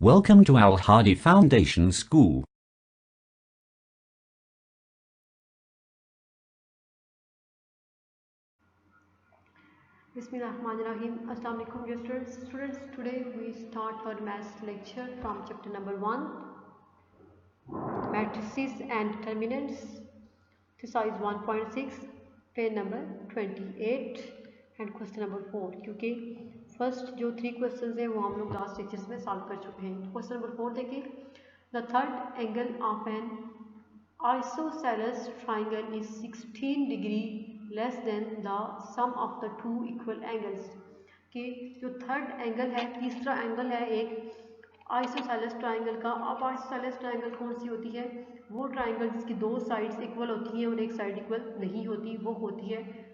Welcome to Al Hadi Foundation School. Bismillahirrahmanirrahim. Assalamu alaikum dear students. Today we start our maths lecture from chapter number 1, matrices and determinants, exercise 1.6, page number 28 and question number 4. क्योंकि first जो 3 questions हैं वो हम लोग last lectures में solve कर चुके हैं. क्वेश्चन नंबर 4 देखिए. The third angle of an isosceles triangle is 16 degree less than the sum of the two equal angles. कि जो थर्ड एंगल है, तीसरा एंगल है एक आइसोसेलेस ट्राइंगल का. अब आइसोसेलेस ट्राइंगल कौन सी होती है? वो ट्राइंगल जिसकी दो साइड्स इक्वल होती हैं और एक साइड इक्वल नहीं होती, वो होती है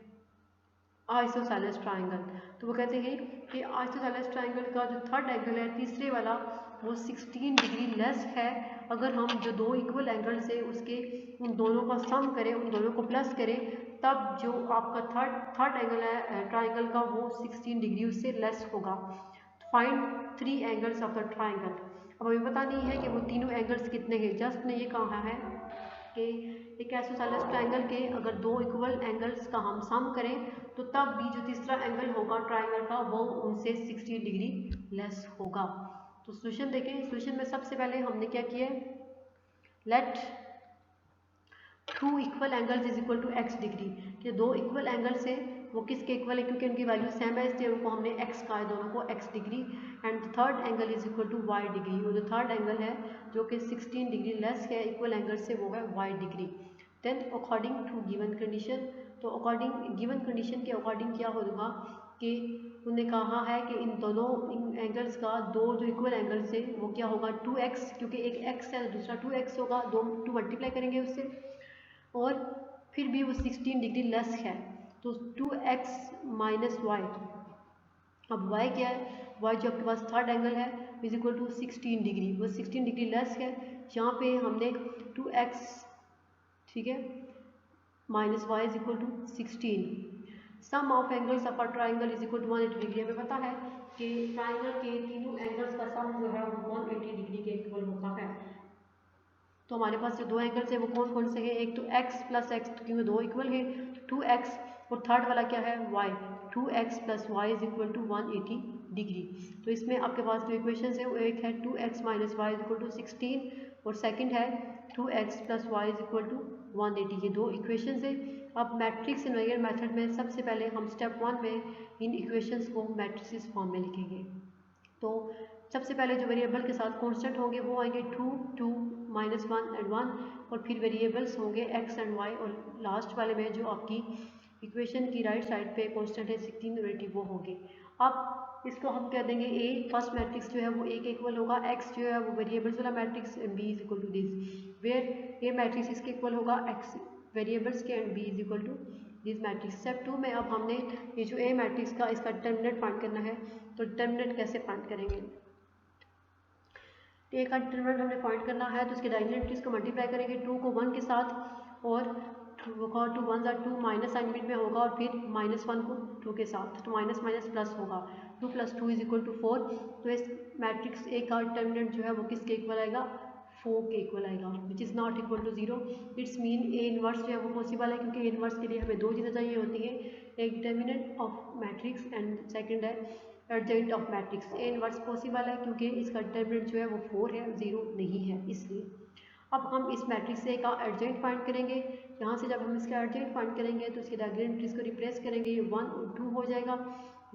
आइसोसेलेस ट्राइंगल. तो वो कहते हैं कि आइसोसेलेस ट्राइंगल का जो थर्ड एंगल है, तीसरे वाला, वो 16 डिग्री लेस है. अगर हम जो दो इक्वल एंगल्स है उसके उन दोनों का सम करें, उन दोनों को प्लस करें, तब जो आपका थर्ड एंगल है ट्राइंगल का, वो 16 डिग्री उससे लेस होगा. Find 3 angles of the triangle. अब हमें पता नहीं है कि वो तीनों एंगल्स कितने हैं. जस्ट ने ये कहा है कि एक आइसोसेलेस ट्राइंगल के अगर दो इक्वल एंगल्स का हम सम करें तो तब भी जो तीसरा एंगल होगा ट्राइंगल का, वो उनसे 60 डिग्री लेस होगा. तो सॉल्यूशन देखें. सॉल्यूशन में सबसे पहले हमने क्या किया, let two equal angles is equal to x degree. कि दो इक्वल एंगल्स हैं वो किसके इक्वल है? क्योंकि उनकी वैल्यू सेम है इसलिए उनको हमने एक्स कहा है, दोनों को x degree. And third angle is equal to y degree. और जो थर्ड एंगल है जो कि 16 डिग्री लेस है इक्वल एंगल से, वो है y degree. Then according to given condition, तो अकॉर्डिंग गिवन कंडीशन के अकॉर्डिंग क्या होगा कि उन्होंने कहा है कि इन दोनों एंगल्स का दो जो इक्वल एंगल्स है वो क्या होगा 2x, क्योंकि एक x है दूसरा 2x होगा, दो 2 मल्टीप्लाई करेंगे उससे, और फिर भी वो 16 डिग्री लेस है. तो 2x माइनस वाई. अब y क्या है? y जो आपके पास थर्ड एंगल है इज इक्वल टू 16 डिग्री, वो 16 डिग्री लेस है. यहाँ पे हमने 2x, ठीक है, minus y is equal to 16. Sum of angles of a triangle is equal to 180 degree. हमें पता है कि ट्राइंगल के तीनों एंगल्स का सम जो है वो 180 डिग्री के इक्वल होता है. तो हमारे पास जो दो एंगल्स है वो कौन कौन से हैं? एक तो x प्लस एक्स, क्योंकि दो इक्वल है, 2x. और थर्ड वाला क्या है? y. 2x plus y is equal to 180 degree. तो इसमें आपके पास जो इक्वेशन है वो एक है 2x minus y is equal to 16, और सेकंड है 2x plus y is equal to 180. ये दो इक्वेशन है. अब मैट्रिक्स इन्वर्टर मेथड में सबसे पहले हम स्टेप 1 में इन इक्वेशंस को मैट्रिक्स फॉर्म में लिखेंगे. तो सबसे पहले जो वेरिएबल के साथ कांस्टेंट होंगे वो आएंगे 2, 2, -1 एंड 1, और फिर वेरिएबल्स होंगे x एंड y, और लास्ट वाले में जो आपकी इक्वेशन की राइट साइड पे कांस्टेंट है 16 और 80 वो होंगे. अब इसको हम कह देंगे a. फर्स्ट मैट्रिक्स जो है वो a के इक्वल होगा. x जो है वो वेरिएबल्स वाला matrix, b is equal to this, where a matrix इसके इक्वल होगा x वेरिएबल्स के and b is equal to this matrix. Step 2 में अब हमने ये जो a मैट्रिक्स का इसका डिटर्मिनेंट फाइंड करना है. तो डिटर्मिनेंट कैसे फाइंड करेंगे? ए का डिटर्मिनेंट हमने फाइंड करना है तो इसके डायगोनल एंट्रीज को मल्टीप्लाई करेंगे 2 को 1 के साथ, और 2 1 ज़ा 2 माइनस साइन बीच में होगा, और फिर -1 को 2 के साथ, तो माइनस माइनस प्लस होगा. 2 + 2 इज इक्वल टू 4. तो इस मैट्रिक्स ए का डिटर्मिनेंट जो है वो किसके इक्वल आएगा? 4 के इक्वल आएगा, which is not equal to 0. It's mean a inverse जो है वो पॉसिबल है, क्योंकि ए इनवर्स के लिए हमें दो चीज़ें चाहिए होती हैं, एक determinant of matrix and second है adjoint of matrix. A inverse possible है क्योंकि इसका डिटर्मिनेंट जो है वो 4 है, 0 नहीं है, इसलिए. अब हम इस मैट्रिक्स ए का एडजेंट फाइंड करेंगे. यहाँ से जब हम इसका एडजेंट फाइंड करेंगे तो इसके डायगोनल एंट्रीज को रिप्लेस करेंगे, ये 1 और 2 हो जाएगा,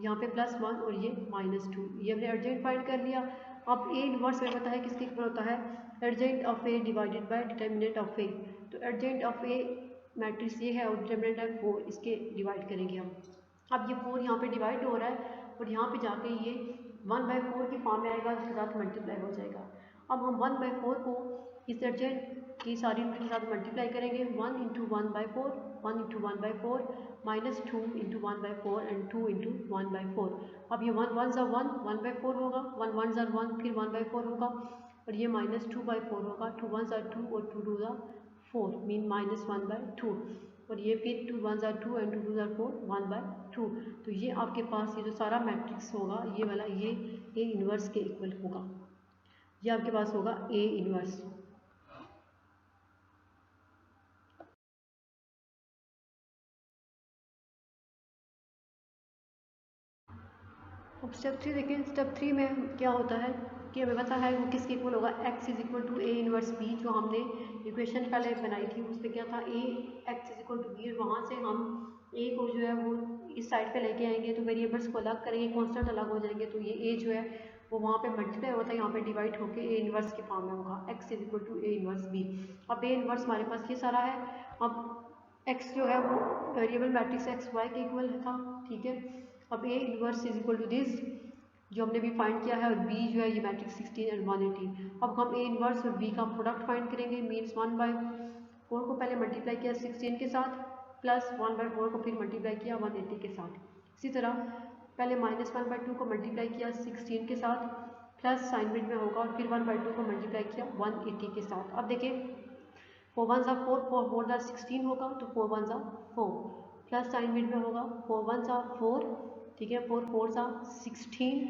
यहाँ पे +1 और ये -2. ये हमने एडजेंट फाइंड कर लिया. अब ए इनवर्स में पता है किसके इक्वल होता है? Adjoint of A divided by determinant of A. तो एडजेंट ऑफ ए मैट्रिक्स ये है और डिटर्मिनेंट है 4, इसके डिवाइड करेंगे हम. अब ये 4 यहाँ पे डिवाइड हो रहा है और यहाँ पे जाके ये 1/4 की फॉर्म में आएगा, उसके साथ मल्टीप्लाई हो जाएगा. अब हम 1/4 को इस एडजेंट की सारी के साथ मल्टीप्लाई करेंगे. 1 × 1/4, 1 × 1/4, -2 × 1/4 एंड 2 × 1/4. अब ये 1 1 ज़ा 1, 1/4 होगा, 1 1 ज़ा 1, फिर 1/4 होगा, और ये -2/4 होगा, 2 1 ज़ा 2 और 2 2 ज़ा 4, मीन -1/2, और ये फिर 2 1 ज़ा 2 एंड 2 2 ज़ा 4, 1/2. तो ये आपके पास ये जो सारा मैट्रिक्स होगा ये वाला, ये ए इनवर्स के इक्वल होगा. ये आपके पास होगा ए इनवर्स। अब स्टेप 3 देखें। स्टेप 3 में क्या होता है कि हमें पता है वो किसके इक्वल होगा, x is equal to A inverse B. जो हमने इक्वेशन पहले बनाई थी उसमें क्या था, A x is equal to B. वहाँ से हम ए को जो है वो इस साइड पे लेके आएंगे तो वेरिएबल्स को अलग करेंगे, कॉन्स्टेंट अलग हो जाएंगे, तो ये ए जो है वो वहाँ पे मल्टीप्लाई होता है, यहाँ पे डिवाइड होकर ए इनवर्स के फॉर्म में होगा, x is equal to A inverse b. अब ए इनवर्स हमारे पास ये सारा है। अब x जो है वो वेरिएबल मैट्रिक्स एक्स वाई के इक्वल था, ठीक है। अब ए inverse is equal to this जो हमने भी फाइंड किया है, और b जो है ये मैट्रिक्स 16 एंड 180। अब हम ए इनवर्स और b का प्रोडक्ट फाइंड करेंगे। मीन्स 1/4 को पहले मल्टीप्लाई किया 16 के साथ, प्लस 1/4 को फिर मल्टीप्लाई किया 180 के साथ। इसी तरह पहले -1/2 को मल्टीप्लाई किया 16 के साथ, प्लस साइन बिट में होगा, और फिर 1/2 को मल्टीप्लाई किया 180 के साथ। अब देखिए 4 1 सा 4, 4 4 सा 16 होगा, तो 4 1 सा 4, प्लस साइन बिट में होगा 4 1 सा 4, ठीक है, 4 4 सा 16।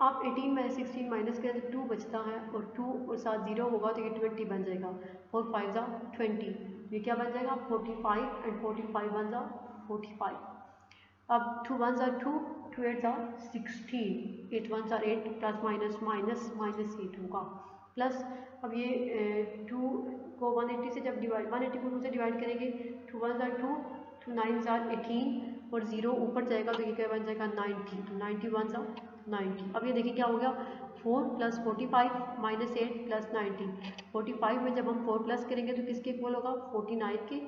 आप 18 में 16 माइनस करें तो 2 बचता है, और 2 और साथ 0 होगा तो ये 20 बन जाएगा। 4 5 सा 20, ये क्या बन जाएगा 45, एंड 45 1 सा 45। अब 2 1 सा 2, 2 8 सा 16, 8 1 सा 8, प्लस माइनस माइनस माइनस 8 होगा, प्लस अब ये 2 को 180 से जब डिवाइड 180 को 2 से डिवाइड करेंगे, 2 1 सा 2, 2 9 सा 18, और 0 ऊपर जाएगा तो ये क्या बन जाएगा 90, तो 91 सा 90। अब ये देखिए क्या हो गया, 4 प्लस 45 माइनस 8 प्लस 90। 45 में जब हम 4 प्लस करेंगे तो किसके इक्वल होगा 49 के,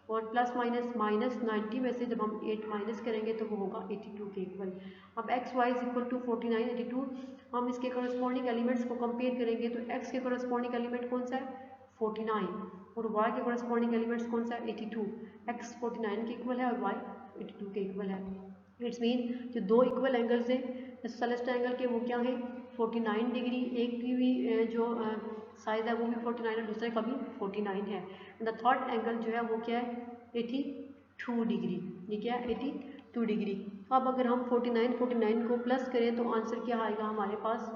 और प्लस माइनस माइनस 90 में से जब हम 8 माइनस करेंगे तो वो होगा 82 के इक्वल। अब x y is equal to 49 82। हम इसके करस्पॉन्डिंग एलिमेंट्स को कंपेयर करेंगे तो एक्स के करस्पॉन्डिंग एलिमेंट कौन सा है 49, और y के करस्पॉन्डिंग एलिमेंट्स कौन सा है 82। x 49 के इक्वल है और y 82 के इक्वल है। इट्स मीन जो दो इक्वल एंगल्स हैं सेलेस्ट ट्रायंगल के वो क्या है 49 डिग्री, एक की भी जो साइज है वो भी 49 है, दूसरे का भी 49 है। द थर्ड एंगल जो है वो क्या है 82 डिग्री, ये क्या है 82 डिग्री। अब अगर हम 49 को प्लस करें तो आंसर क्या आएगा हमारे पास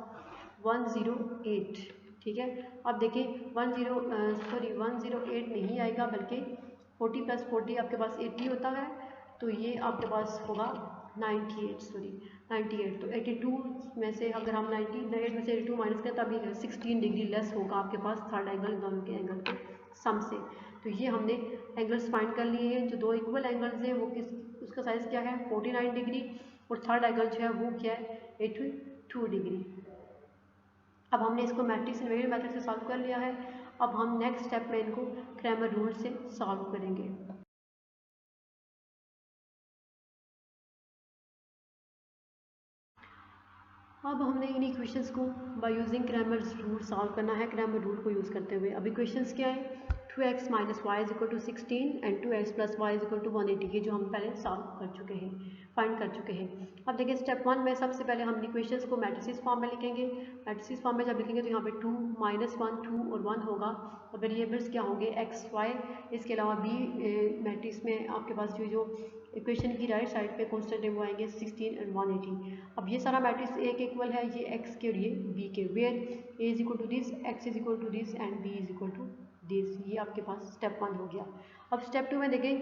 108, ठीक है। अब देखिए 108 नहीं आएगा, बल्कि 40 प्लस 40 आपके पास 80 होता है, तो ये आपके पास होगा 98। तो 82 में से अगर हम 98 में से 82 माइनस करें तब ये 16 डिग्री लेस होगा आपके पास थर्ड एंगल दोनों के एंगल के सम से। तो ये हमने एंगल्स फाइंड कर लिए हैं। जो दो इक्वल एंगल्स हैं वो किस उसका साइज़ क्या है 49 डिग्री, और थर्ड एंगल जो है वो क्या है 82 डिग्री। अब हमने इसको मैट्रिक्स इन्वेरिएंट मेथड से सॉल्व कर लिया है। अब हम नेक्स्ट स्टेप में इनको क्रैमर रूल से सॉल्व करेंगे। अब हमने इन इक्वेशंस को by using Cramer rule solve करना है, क्रैमर रूल को यूज़ करते हुए। अब इक्वेशंस क्या है 2x minus y is equal to 16 and 2x plus y is equal to 180, ये जो हम पहले सॉल्व कर चुके हैं, फाइंड कर चुके हैं। अब देखिए स्टेप 1 में सबसे पहले हम इक्वेशंस को मैट्रिसेस फॉर्म में लिखेंगे। मैट्रिसेस फॉर्म में जब लिखेंगे तो यहाँ पे 2 -1 2 और 1 होगा, और वेरिएबल्स क्या होंगे x y। इसके अलावा b मैट्रिक्स में आपके पास जो इक्वेशन की राइट साइड पे कांस्टेंट है वो आएंगे 16 एंड 180। अब ये सारा मैट्रिक्स ए के इक्वल है, ये x के और ये b के, where a is equal to this, x is equal to this and b is equal to this. ये आपके पास स्टेप 1 हो गया। अब स्टेप 2 में देखें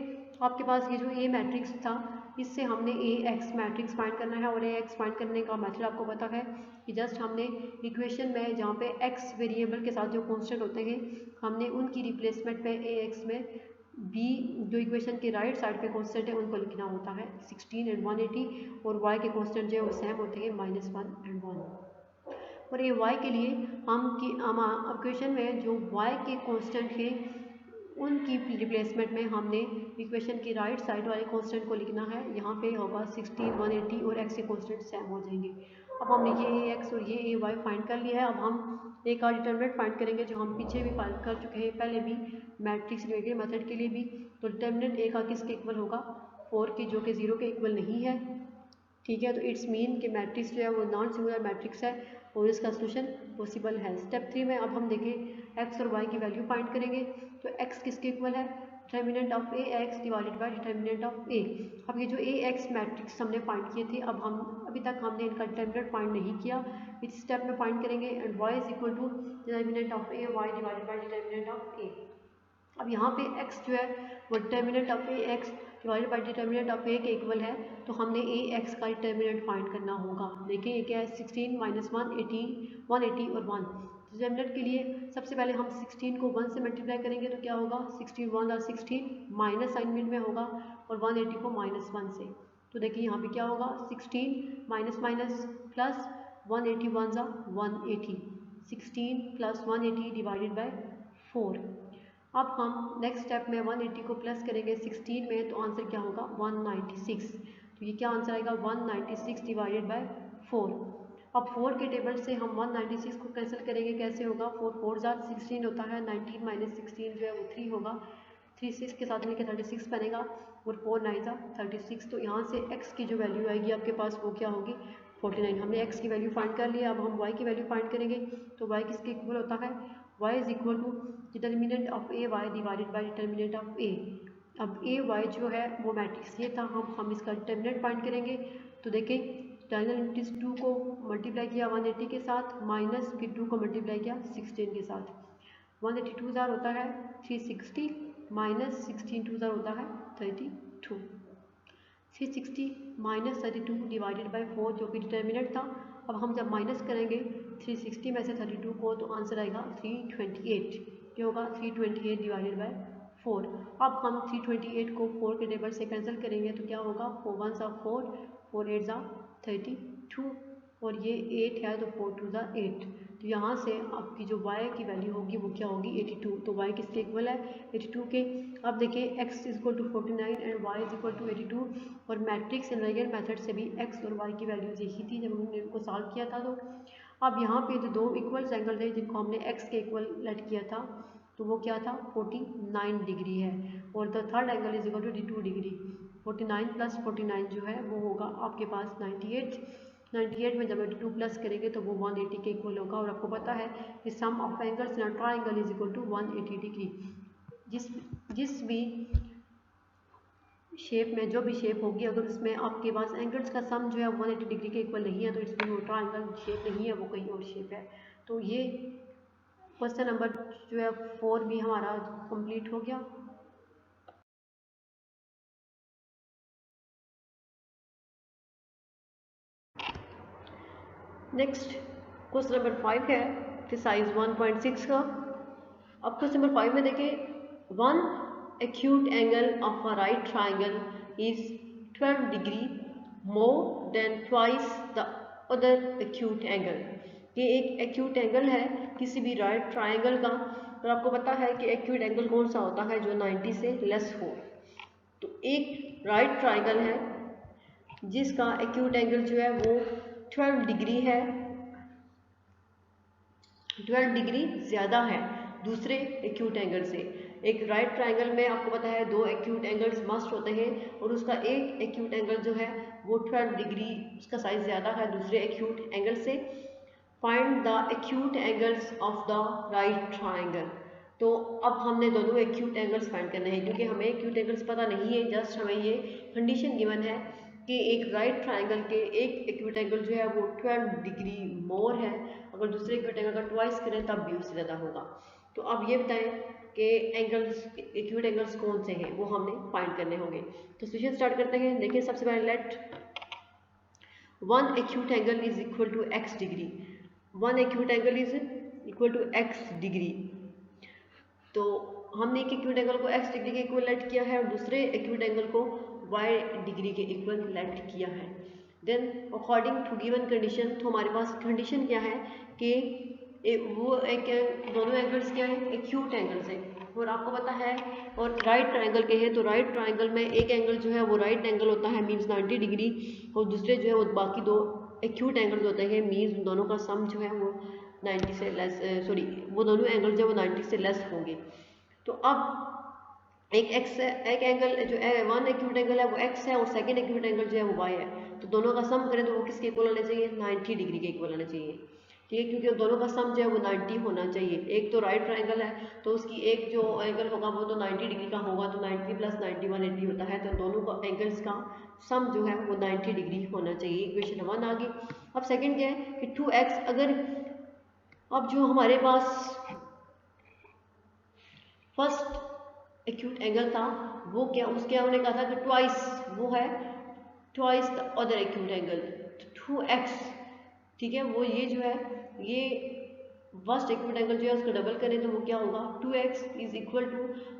आपके पास ये जो ए मैट्रिक्स था इससे हमने ए एक्स मैट्रिक्स फाइंड करना है, और ए एक्स फाइंड करने का मेथड आपको पता है कि जस्ट हमने इक्वेशन में जहाँ पे एक्स वेरिएबल के साथ जो कांस्टेंट होते हैं हमने उनकी रिप्लेसमेंट पे ए एक्स में बी जो इक्वेशन के राइट साइड पे कांस्टेंट है उनको लिखना होता है 16 एंड 180, और y के कांस्टेंट जो है वो सेम होते हैं -1 एंड 1। और ये y के लिए हम इक्वेशन में जो y के कांस्टेंट हैं उनकी रिप्लेसमेंट में हमने इक्वेशन की राइट साइड वाले कांस्टेंट को लिखना है। यहाँ पे होगा 16 180 और x के कांस्टेंट सेम हो जाएंगे। अब हमने ये x और ये y फाइंड कर लिया है। अब हम एक और डिटरमिनेंट फाइंड करेंगे जो हम पीछे भी फाइंड कर चुके हैं, पहले भी मैट्रिक्स रिलेटेड मेथड के लिए भी। तो डिटरमिनेंट a का किसके इक्वल होगा 4 की, जो कि 0 के इक्वल नहीं है, ठीक है। तो इट्स मीन कि मैट्रिक्स जो है वो नॉन सिंगुलर मैट्रिक्स है और इसका सोल्यूशन पॉसिबल है। स्टेप 3 में अब हम देखें x और y की वैल्यू फाइंड करेंगे। तो x किसके इक्वल है determinant of A x divided by determinant of A. अब ये जो ए एक्स मैट्रिक्स हमने फाइंड किए थे, अब हम अभी तक हमने इनका डिटर्मिनेंट फाइंड नहीं किया, इस स्टेप में फाइंड करेंगे। And y is equal to determinant of A y divided by determinant of A. अब यहाँ पे x जो है वो determinant of A x divided by determinant of A के इक्वल है, तो हमने ए एक्स का डिटर्मिनेंट फाइंड करना होगा। देखिए ये क्या है, 16 माइनस 180 और 1। डिटर्मिनेंट के लिए सबसे पहले हम 16 को 1 से मल्टीप्लाई करेंगे तो क्या होगा, 16 1 और 16 माइनस साइन में होगा, और 180 को -1 से। तो देखिए यहाँ पे क्या होगा, 16 माइनस माइनस प्लस 180 1 ज़ा 180, 16 प्लस 180 डिवाइडेड बाई 4। अब हम नेक्स्ट स्टेप में 180 को प्लस करेंगे 16 में, तो आंसर क्या होगा 196। तो ये क्या आंसर आएगा 196 डिवाइडेड बाय 4। अब 4 के टेबल से हम 196 को कैंसिल करेंगे, कैसे होगा, 4 4 ज़ा 16 होता है, 19 माइनस 16 जो है वो 3 होगा, 3 6 के साथ मिलकर 36 बनेगा, और 4 9 ज़ा 36। तो यहाँ से x की जो वैल्यू आएगी आपके पास वो क्या होगी 49। हमने x की वैल्यू फाइंड कर लिया, अब हम y की वैल्यू फाइंड करेंगे। तो y किसके इक्वल होता है, y is equal to determinant of A y divided by determinant of A. अब ए वाई जो है वो मैट्रिक्स ये था, हम इसका डिटर्मिनेंट फाइंड करेंगे। तो देखें, 2 को मल्टीप्लाई किया 180 के साथ, माइनस फिर 2 को मल्टीप्लाई किया 16 के साथ, 182 ज़ार होता है 360, माइनस 16 2 ज़ार होता है 32, 360 माइनस 32 डिवाइडेड बाई 4 जो कि डिटर्मिनेंट था। अब हम जब माइनस करेंगे 360 में से 32 को, तो आंसर आएगा 328। क्या होगा 328 डिवाइडेड बाई 4। अब हम 328 को 4 के टेबल से कैंसिल करेंगे तो क्या होगा, 4 1 ज़ा 4, 4 8 ज़ा 32, और ये 8 है तो 4 2 ज़ा 8। तो यहाँ से आपकी जो y की वैल्यू होगी वो क्या होगी 82। तो y किसके इक्वल है 82 के। अब देखिए x is equal to 49 and y is equal to 82, और मैट्रिक्स एंड लाइगेंड मेथड से भी x और y की वैल्यूज यही थी जब हमने इनको सॉल्व किया था। तो अब यहाँ पे जो दो इक्वल एंगल थे जिनको हमने x के इक्वल लेट किया था, तो वो क्या था 49 डिग्री है, और the third angle is equal to 82 degree. 49 plus 49 जो है वो होगा आपके पास 98 में जब 82 प्लस करेंगे तो वो 180 के इक्वल होगा। और आपको पता है कि sum of angles in a triangle is equal to 180 degree. जिस भी शेप में जो भी शेप होगी, अगर उसमें आपके पास एंगल्स का सम जो है 180 डिग्री के इक्वल नहीं है, तो इसमें वो ट्रायंगल शेप नहीं है, वो कहीं और शेप है। तो ये क्वेश्चन नंबर जो है 4 भी हमारा कंप्लीट हो गया। नेक्स्ट क्वेश्चन नंबर 5 है एक्सरसाइज 1.6 का। अब क्वेश्चन नंबर 5 में देखें, one acute angle of a right triangle is 12 degree more than twice the other acute angle। ये एक acute angle है किसी भी right triangle का, और आपको पता है कि acute angle कौन सा होता है, जो 90 से लेस हो। तो एक right triangle है जिसका acute angle जो है वो 12 डिग्री है, 12 डिग्री ज़्यादा है दूसरे एक्यूट एंगल से। एक राइट ट्रायंगल में आपको पता है दो एक्यूट एंगल्स मस्ट होते हैं, और उसका एक एक्यूट एंगल जो है वो 12 डिग्री उसका साइज ज़्यादा है दूसरे एक्यूट एंगल से। Find the acute angles of the right triangle. तो अब हमने दोनों एक्यूट एंगल्स फाइंड करने हैं, क्योंकि हमें एक्यूट एंगल्स पता नहीं है, जस्ट हमें ये कंडीशन गिवन है कि एक राइट ट्रायंगल के एक एक्यूट एंगल जो है वो 12 डिग्री मोर है, अगर दूसरे एक्यूट एंगल का ट्वाइस करें तब भी उससे ज़्यादा होगा। तो अब ये बताएं कि एंगल्स एक्यूट एंगल्स कौन से हैं, वो हमने फाइंड करने होंगे। तो सॉल्यूशन स्टार्ट करते हैं। देखिए सबसे पहले let one acute angle is equal to x degree, one acute angle is equal to x degree. तो हमने एक एक्यूट एंगल को x डिग्री के इक्वल लेट किया है और दूसरे एक्यूट एंगल को y डिग्री के इक्वल लेट किया है। Then according to given condition, तो हमारे पास कंडीशन क्या है कि वो एक दोनों एंगल्स क्या है एक्यूट एंगल्स हैं, और आपको पता है और राइट ट्रायंगल के हैं, तो राइट ट्रायंगल में एक एंगल जो है वो राइट एंगल होता है मीन्स 90 डिग्री, और दूसरे जो है वो बाकी दो एक्यूट एंगल्स होते हैं मीन्स दोनों का सम जो है वो 90 से लेस, वो दोनों एंगल जो है वो 90 से लेस होंगे। तो अब एक एंगल जो है वन एक्यूट एंगल है वो x है, और सेकंड एक्यूट एंगल जो है वो y है। तो दोनों का सम करें तो वो किसके इक्वल आना चाहिए 90 डिग्री के इक्वल आना चाहिए। ठीक है, क्योंकि दोनों का सम जो है वो 90 होना चाहिए। एक तो राइट ट्राइंगल है तो उसकी एक जो एंगल होगा वो तो 90 डिग्री का होगा, तो 90 प्लस 90 180 होता है, तो दोनों का एंगल्स का सम जो है वो 90 डिग्री होना चाहिए। इक्वेशन 1 आ गई। अब सेकंड क्या है कि 2x, अगर अब जो हमारे पास फर्स्ट एक्यूट एंगल था वो क्या, उसके हमने कहा था कि ट्वाइस, वो है twice the other acute angle, 2x, ठीक है, वो ये जो है ये फर्स्ट एक्यूट एंगल जो है उसको डबल करें तो वो क्या होगा 2x इज इक्वल टू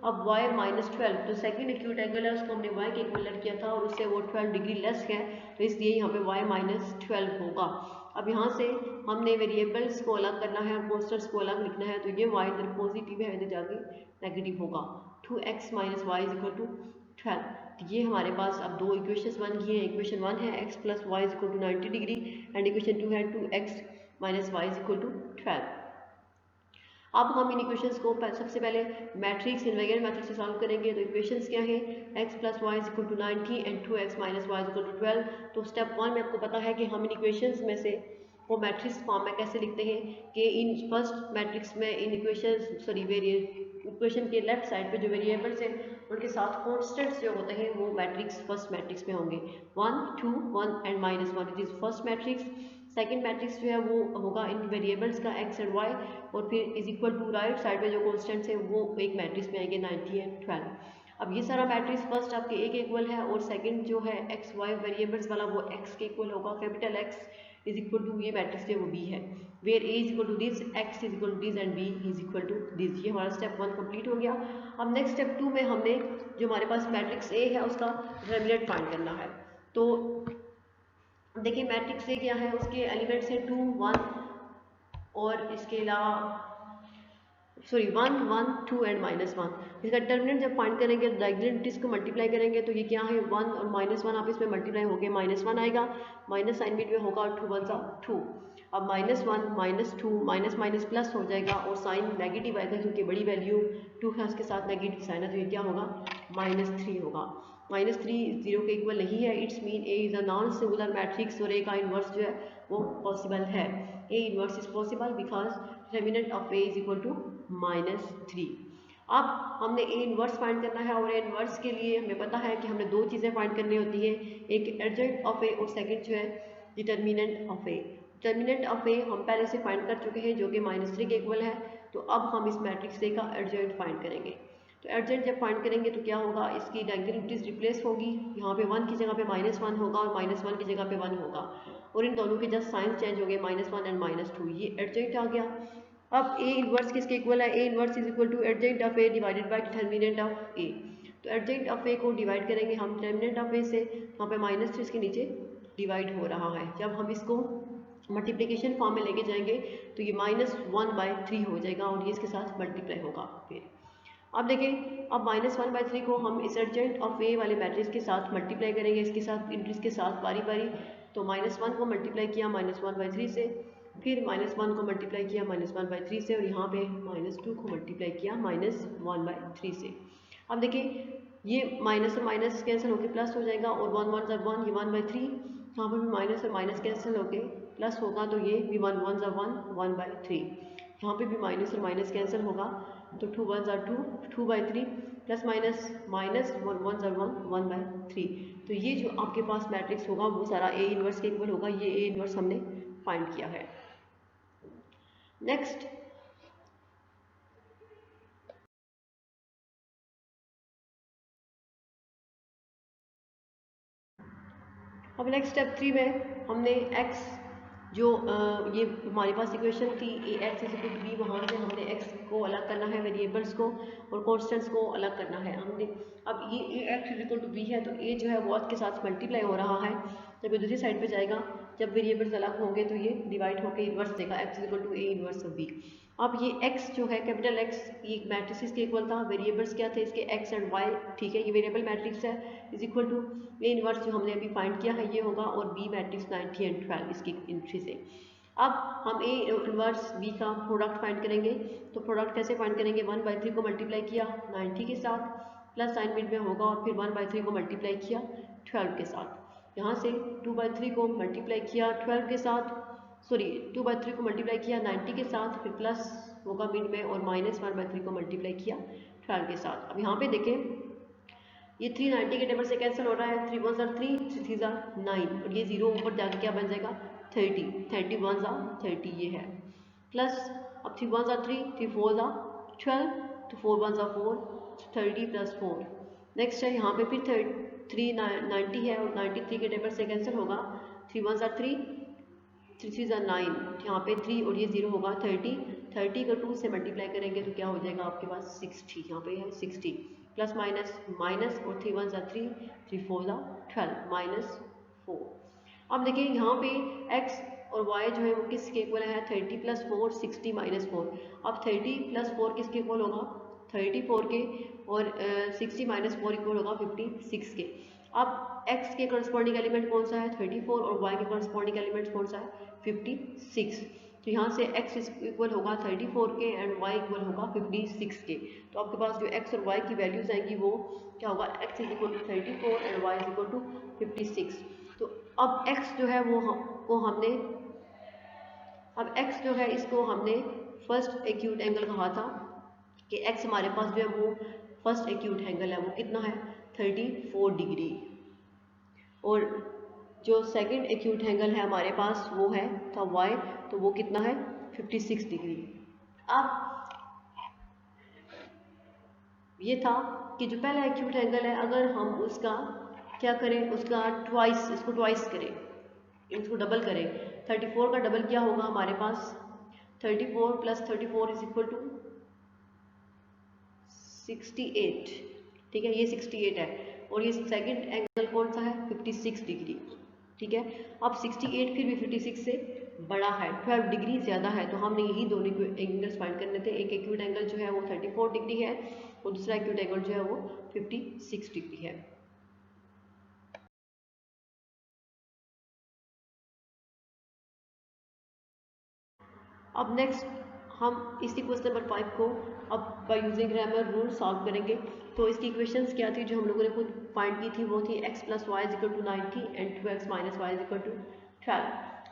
अब y माइनस 12, तो सेकंड एक्यूट एंगल है उसको हमने y के इक्वलेंट किया था और उससे वो 12 डिग्री लेस है, तो इसलिए यहाँ पे y माइनस 12 होगा। अब यहाँ से हमने वेरिएबल्स को अलग करना है और कॉन्स्टेंट्स को अलग लिखना है, तो ये y इधर पॉजिटिव है, इधर जाके नेगेटिव होगा, 2x minus y is equal to 12। तो ये हमारे पास अब दो इक्वेशंस बन गई हैं। इक्वेशन 1 है x plus y is equal to 90 degree and equation 2 है 2x minus y is equal to 12। अब हम इन इक्वेशंस को सबसे पहले मैट्रिक्स इनवेरिएंट मेथड से सॉल्व करेंगे। तो इक्वेशंस क्या है, x plus y is equal to 90 and 2x minus y is equal to 12। तो स्टेप 1 में आपको पता है कि हम इन इक्वेशंस में से वो मैट्रिक्स फॉर्म में कैसे लिखते हैं कि इन फर्स्ट मैट्रिक्स में इन इक्वेशन के लेफ्ट साइड पे जो वेरिएबल्स हैं उनके साथ कॉन्स्टेंट्स जो होते हैं वो मैट्रिक्स फर्स्ट मैट्रिक्स में होंगे 1 2 1 and -1, it is first matrix. Second matrix जो है वो होगा इन वेरिएबल्स का x एंड y, और फिर is equal to right side पे जो कॉन्स्टेंट्स है वो एक मैट्रिक्स में आएंगे 90 एंड 12। अब ये सारा मैट्रिक्स फर्स्ट आपके a के इक्वल है और सेकंड जो है x y वेरिएबल्स वाला वो x के इक्वल होगा, capital X is equal to ये मैट्रिक्स जो वो b है, where a is equal to this, x is equal to this and b is equal to this. ये हमारा स्टेप 1 कंप्लीट हो गया। अब नेक्स्ट स्टेप 2 में हमने जो हमारे पास मैट्रिक्स a है उसका डिटरमिनेंट फाइंड करना है। तो देखिए मैट्रिक्स से क्या है, उसके एलिमेंट्स हैं 2 1 और इसके अलावा 1 1 2 एंड -1। इसका डिटरमिनेंट जब फाइंड करेंगे डायगोनलिटीज को मल्टीप्लाई करेंगे तो ये क्या है 1 और -1 आप इसमें मल्टीप्लाई हो गए, -1 आएगा, माइनस साइन बीच में होगा और 2 1 2। अब -1 -2 माइनस माइनस प्लस हो जाएगा और साइन नेगेटिव आएगा क्योंकि बड़ी वैल्यू 2 है उसके साथ नेगेटिव साइन है, तो ये क्या होगा -3 होगा। -3 0 के इक्वल नहीं है, it's mean A is a non singular matrix और ए का इन्वर्स जो है वो पॉसिबल है। A inverse is possible because determinant of A is equal to -3। अब हमने ए इन्वर्स फाइंड करना है और ए इन्वर्स के लिए हमें पता है कि हमने दो चीज़ें फाइंड करनी होती है, एक एडजेंट ऑफ ए और सेकंड जो है determinant of A. Determinant of A हम पहले से फाइंड कर चुके हैं जो कि -3 के इक्वल है, तो अब हम इस मैट्रिक्स ए का एडजेंट फाइंड करेंगे। तो एडजेंट जब फाइंड करेंगे तो क्या होगा, इसकी डायगोनलिटीज रिप्लेस होगी, यहाँ पे 1 की जगह पे -1 होगा और -1 की जगह पे 1 होगा और इन दोनों के जस्ट साइन चेंज हो गए -1 एंड -2, ये एडजेंट आ गया। अब ए इन्वर्स किसके इक्वल है, A inverse is equal to adjoint of A divided by determinant of A. तो एडजेंट ऑफ ए को डिवाइड करेंगे हम डिटरमिनेंट ऑफ ए से, यहाँ पे -3 इसके नीचे डिवाइड हो रहा है, जब हम इसको मल्टीप्लिकेशन फॉर्म में लेके जाएंगे तो ये -1/3 हो जाएगा और ये इसके साथ मल्टीप्लाई होगा। फिर अब देखें, अब -1/3 को हम इस एडजेंट ऑफ ए वाले मैट्रिक्स के साथ मल्टीप्लाई करेंगे, इसके साथ इंट्रीज के साथ बारी बारी। तो -1 को मल्टीप्लाई किया -1/3 से, फिर -1 को मल्टीप्लाई किया -1/3 से और यहाँ पे -2 को मल्टीप्लाई किया -1/3 से। अब देखिए ये माइनस और माइनस कैंसिल होकर प्लस हो जाएगा और 1 1 ज़ा 1, ये 1/3, यहाँ पर भी माइनस और माइनस कैंसिल होकर प्लस होगा तो ये भी 1 1 ज़ा 1, 1/3, यहाँ पे भी माइनस और माइनस कैंसिल होगा तो 2 1 ज़ा 2, 2/3 प्लस माइनस माइनस 1 1 ज़ा 1, 1/3। तो ये जो आपके पास मैट्रिक्स होगा वो सारा ए इन्वर्स के इक्वल होगा, ये ए इन्वर्स हमने फाइंड किया है। नेक्स्ट अब नेक्स्ट स्टेप 3 में हमने x जो ये हमारे पास इक्वेशन थी A x is equal to B, वहाँ से हमने x को अलग करना है, वेरिएबल्स को और कॉन्स्टेंट्स को अलग करना है हमने। अब ये A x is equal to B है तो ए जो है वो के साथ मल्टीप्लाई हो रहा है, जब ये दूसरी साइड पे जाएगा जब वेरिएबल्स अलग होंगे तो ये डिवाइड होकर इन्वर्स देगा, x is equal to A inverse of B. अब ये x जो है कैपिटल X ये मैट्रिक्स के इक्वल था, वेरिएबल्स क्या थे इसके x एंड y, ठीक है, ये वेरिएबल मैट्रिक्स है, is equal to A inverse जो हमने अभी फाइंड किया है ये होगा और b मैट्रिक्स 90 एंड 12 इसकी एंट्री से। अब हम ए इन्वर्स b का प्रोडक्ट फाइंड करेंगे, तो प्रोडक्ट कैसे फाइंड करेंगे, 1/3 को मल्टीप्लाई किया 90 के साथ प्लस साइन मिड में होगा और फिर 1/3 को मल्टीप्लाई किया 12 के साथ, यहाँ से 2/3 को मल्टीप्लाई किया 12 के साथ, सॉरी 2/3 को मल्टीप्लाई किया 90 के साथ, फिर प्लस होगा मिड में, और -1/3 को मल्टीप्लाई किया 12 के साथ। अब यहाँ पे देखें ये 3 90 के टेबल से कैंसिल हो रहा है, 3 1 are 3, 6 3 are 9, और ये 0 ऊपर जाके क्या बन जाएगा 30, 30 1 are 30 ये है, प्लस अब 3 1 are 3, 3 4 are 12, तो 4 1 are 4, 30 + 4। नेक्स्ट है यहाँ पे फिर 3 90 है और 93 के टेबल से कैंसिल होगा, 3 1 are 3, 3 3 are 9, यहाँ पे 3 और ये 0 होगा 30, 30 को 2 से मल्टीप्लाई करेंगे तो क्या हो जाएगा आपके पास 60, यहाँ पे है 60, प्लस माइनस माइनस, और 3 1 are 3, 3 4 are 12, -4। अब देखिए यहाँ पे x और y जो है वो किसके इक्वल है, 30 + 4, 60 - 4। अब 30 + 4 किसके इक्वल होगा, 34 के, और 60 - 4 इक्वल होगा 56 के। अब x के करस्पॉन्डिंग एलिमेंट कौन सा है 34, और y के करस्पॉन्डिंग एलिमेंट कौन सा है 56। तो यहाँ से x इक्वल होगा 34 के एंड y इक्वल होगा 56 के। तो आपके पास जो x और y की वैल्यूज आएंगी वो क्या होगा, x = 34 एंड y = 56। तो अब x जो है वो हमने अब x जो है इसको हमने फर्स्ट एक्यूट एंगल कहा था कि x हमारे पास जो है वो फर्स्ट एक्यूट एंगल है, वो कितना है 34 डिग्री, और जो सेकंड एक्यूट एंगल है हमारे पास वो है था y, तो वो कितना है 56 डिग्री। अब ये था कि जो पहला एक्यूट एंगल है अगर हम उसका क्या करें, उसका इसको ट्वाइस करें, इसको डबल करें, 34 का डबल क्या होगा हमारे पास 34 + 34 = 68, ठीक है, ये 68 है, और ये सेकंड एंगल कौन सा है 56 डिग्री, ठीक है। अब 68 फिर भी 56 से बड़ा है, 12 डिग्री ज़्यादा है, तो हमने यही दोनों एंगल्स फाइंड करने थे। एक एक्यूट एंगल जो है वो 34 डिग्री है और दूसरा एक्यूट एंगल जो है वो 56 डिग्री है। अब नेक्स्ट हम इसी क्वेश्चन नंबर 5 को अब by using grammar rule solve करेंगे। तो इसकी इक्वेशंस क्या थी जो हम लोगों ने खुद फाइंड की थी, वो थी x + y = 90 and 2x - y = 12।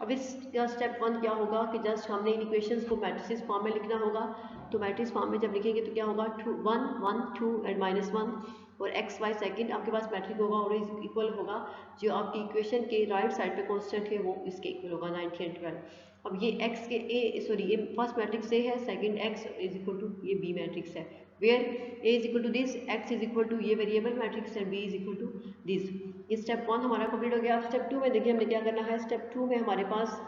अब इसका स्टेप 1 क्या होगा कि जस्ट हमने इन इक्वेशंस को मैट्रिसेस फॉर्म में लिखना होगा। तो मैट्रिक्स फॉर्म में जब लिखेंगे तो क्या होगा 1 1 2 एंड -1, और x y सेकंड आपके पास मैट्रिक होगा और इक्वल होगा जो आपकी इक्वेशन के राइट साइड पे कांस्टेंट है वो इसके इक्वल होगा 90 एंड 12। अब ये x के ये फर्स्ट मैट्रिक्स A है, सेकंड x = ये B मैट्रिक्स है, वेयर A = दिस, x = ये variable matrix and B = this. ये स्टेप 1 हमारा कंप्लीट हो गया। अब स्टेप 2 में देखिए हमने क्या करना है। स्टेप 2 में हमारे पास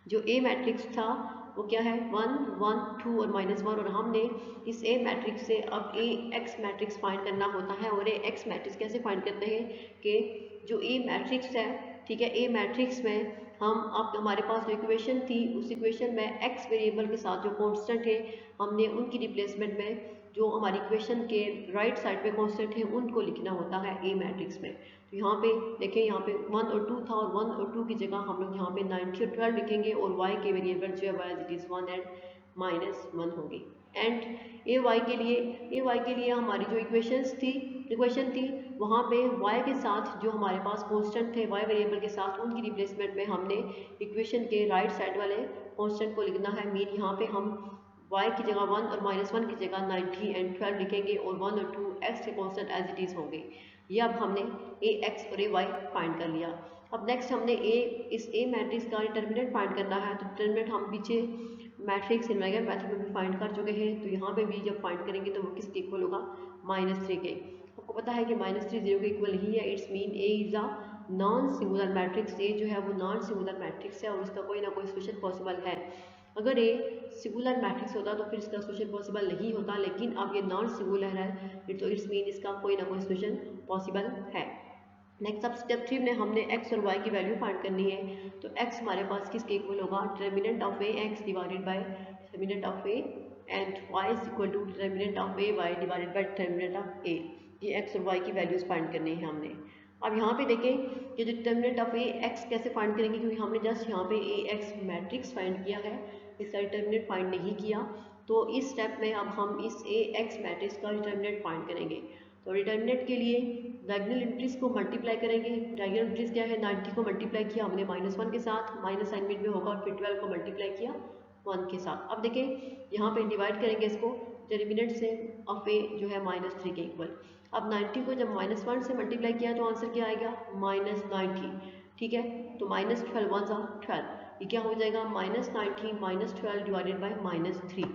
जो A मैट्रिक्स था वो क्या है 1 1 2 और -1, और हमने इस A मैट्रिक्स से अब AX मैट्रिक्स फाइंड करना होता है। और AX मैट्रिक्स कैसे फाइंड करते हैं कि जो A मैट्रिक्स है, ठीक है, A मैट्रिक्स में हम अब हमारे पास जो इक्वेशन थी उस इक्वेशन में x वेरिएबल के साथ जो कांस्टेंट है हमने उनकी रिप्लेसमेंट में जो हमारी इक्वेशन के राइट साइड पे कांस्टेंट है उनको लिखना होता है A मैट्रिक्स में। तो यहाँ पे देखें, यहाँ पे 1 और 2 था, और 1 और 2 की जगह हम लोग यहाँ पे 90 और 12 लिखेंगे, और y के वेरिएबल जो है y = 1 एंड -1 होगी। एंड ay के लिए हमारी जो इक्वेशन थी वहाँ पे y के साथ जो हमारे पास कांस्टेंट थे y वेरिएबल के साथ उनकी रिप्लेसमेंट में हमने इक्वेशन के राइट साइड वाले कांस्टेंट को लिखना है। मीन यहाँ पे हम y की जगह 1 और -1 की जगह 90 एंड 12 लिखेंगे, और 1 और 2 x के कांस्टेंट एज इट इज़ होंगे। ये अब हमने ax और ay फाइंड कर लिया। अब नेक्स्ट हमने इस A मैट्रिक्स का डिटर्मिनेंट फाइंड करना है। तो डिटर्मिनेंट हम पीछे मैट्रिक्स इनवेरिएंट मेथड में भी फाइंड कर चुके हैं, तो यहाँ पे भी जब फाइंड करेंगे तो वो किसके इक्वल होगा -3 के। आपको पता है कि -3 0 के इक्वल नहीं है। It's mean A is a non singular matrix. A जो है वो नॉन सिंगुलर मैट्रिक्स है और इसका कोई ना कोई सोल्यूशन पॉसिबल है। अगर A सिंगुलर मैट्रिक्स होता तो फिर इसका सोल्यूशन पॉसिबल नहीं होता, लेकिन अब ये नॉन सिंगुलर है तो इट्स मीन इसका कोई ना कोई सोल्यूशन पॉसिबल है। नेक्स्ट अब स्टेप 3 में हमने x और y की वैल्यू फाइंड करनी है। तो x हमारे पास किसके इक्वल होगा determinant of x divided by determinant of a, and y = determinant of y divided by determinant of a। ये x और y की वैल्यूज फाइंड करनी है हमने। अब यहाँ पे देखें कि डिटर्मिनेंट ऑफ x कैसे फाइंड करेंगे, क्योंकि हमने जस्ट यहाँ पे ax मैट्रिक्स फाइंड किया है, इसका डिटर्मिनेंट फाइंड नहीं किया। तो इस स्टेप में अब हम इस ax मैट्रिक्स का डिटर्मिनेंट फाइंड करेंगे। तो डिटर्मिनेंट के लिए डायगोनल एंट्रीज को मल्टीप्लाई करेंगे। डायगोनल एंट्रीज क्या है, 90 को मल्टीप्लाई किया हमने -1 के साथ, माइनस साइन में होगा, और फिर 12 को मल्टीप्लाई किया 1 के साथ। अब देखें यहाँ पे डिवाइड करेंगे इसको डिटरमिनेंट से ऑफ ए जो है -3 के इक्वल। अब 90 को जब -1 से मल्टीप्लाई किया तो आंसर क्या आएगा, -90। ठीक है, तो -12 1 12, ये क्या हो जाएगा, -90 -12 डिवाइडेड बाई -3।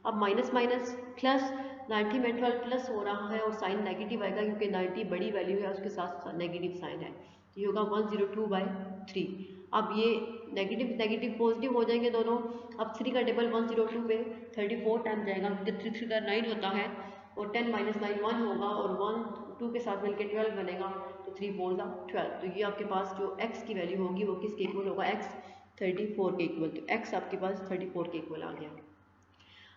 अब माइनस माइनस प्लस, 90 में 12 प्लस हो रहा है और साइन नेगेटिव आएगा क्योंकि 90 बड़ी वैल्यू है, उसके साथ नेगेटिव साइन है, तो ये होगा 102/3। अब ये नेगेटिव नेगेटिव पॉजिटिव हो जाएंगे दोनों। अब 3 का टेबल 102 पे 34 टाइम जाएगा क्योंकि 3 का 9 होता है, और 10 - 9 1 होगा, और 1 2 के साथ मिलकर 12 बनेगा, तो 3 4 12। तो ये आपके पास जो x की वैल्यू होगी वो किसके इक्वल होगा, x 34 के इक्वल। तो x आपके पास 34 के इक्वल आ गया।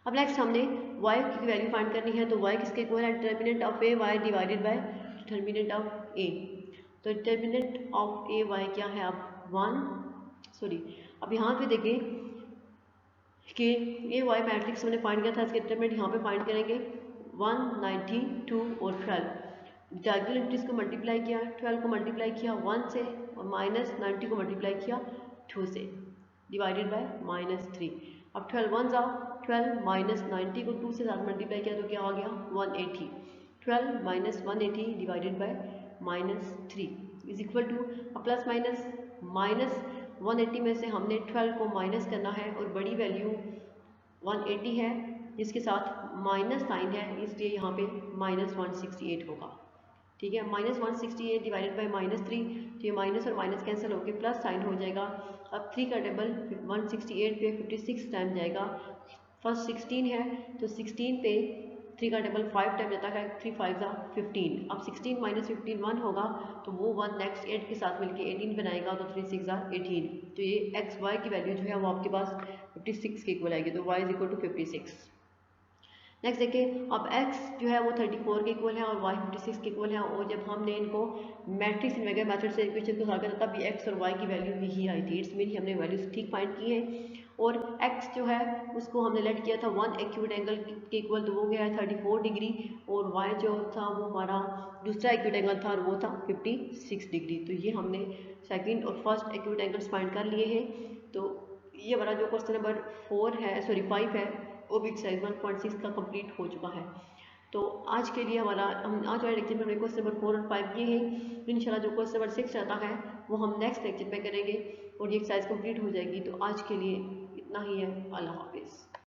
अब नेक्स्ट हमने y की वैल्यू फाइंड करनी है, तो y किसके इक्वल है, determinant of A y divided by determinant of a। तो डिटरमिनेंट ऑफ ए y क्या है, अब 1 सॉरी अब यहाँ पे देखें कि ए वाई मैट्रिक्स हमने फाइंड किया था, इसके डिटरमिनेंट यहाँ पे फाइंड करेंगे 192 और 12। डायगोनल एंट्रीज को मल्टीप्लाई किया, 12 को मल्टीप्लाई किया 1 से, और -90 को मल्टीप्लाई किया 2 से, डिवाइडेड बाय -3। अब 12 1 12 -90 को 2 से साथ मल्टीप्लाई किया तो क्या आ गया, 180। 12 - 180 divided by -3 is equal to, अब प्लस माइनस 180 में से हमने 12 को माइनस करना है, और बड़ी वैल्यू 180 है जिसके साथ माइनस साइन है, इसलिए यहाँ पे -168 होगा। ठीक है, -168 डिवाइडेड बाई -3, तो ये माइनस और माइनस कैंसिल होकर प्लस साइन हो जाएगा। अब 3 का टेबल 168 पे 56 टाइम जाएगा, फर्स्ट 16 है तो 16 पे 3 का टेबल 5 टाइम जाता है, 3 5 15। अब 16 - 15 1 होगा, तो वो 1 नेक्स्ट 8 के साथ मिलके 18 बनाएगा, तो 3 6 18। तो ये x y की वैल्यू जो है वो आपके पास 56 के इक्वल आएगी, तो y is equal to 56। Next देखिए, अब x जो है वो 34 के इक्वल है और y 56 के इक्वल है, और जब हमने इनको मैट्रिक्स इन्वेगर मेथड से इक्वेशन को सॉल्व किया तब ये x और y की वैल्यू ही आई थी। इट्स मीन हमने वैल्यूज ठीक फाइंड की हैं, और x जो है उसको हमने लेट किया था 1 एक्यूट एंगल के इक्वल, तो वो गया है 34 डिग्री, और y जो था वो हमारा दूसरा एक्यूट एंगल था और वो था 56 डिग्री। तो ये हमने सेकेंड और फर्स्ट एक्यूट एंगल्स फाइंड कर लिए हैं। तो ये हमारा जो क्वेश्चन नंबर 5 है वो भी एक्सरसाइज 1.6 का कंप्लीट हो चुका है। तो आज के लिए हमारा हम आज वाले लेक्चर में हमने क्वेश्चन नंबर 4 और 5 किए हैं। इंशाल्लाह जो क्वेश्चन नंबर 6 रहता है वो हम नेक्स्ट लेक्चर में करेंगे और ये एक्सरसाइज कंप्लीट हो जाएगी। तो आज के लिए इतना ही है। अल्लाह हाफिज़।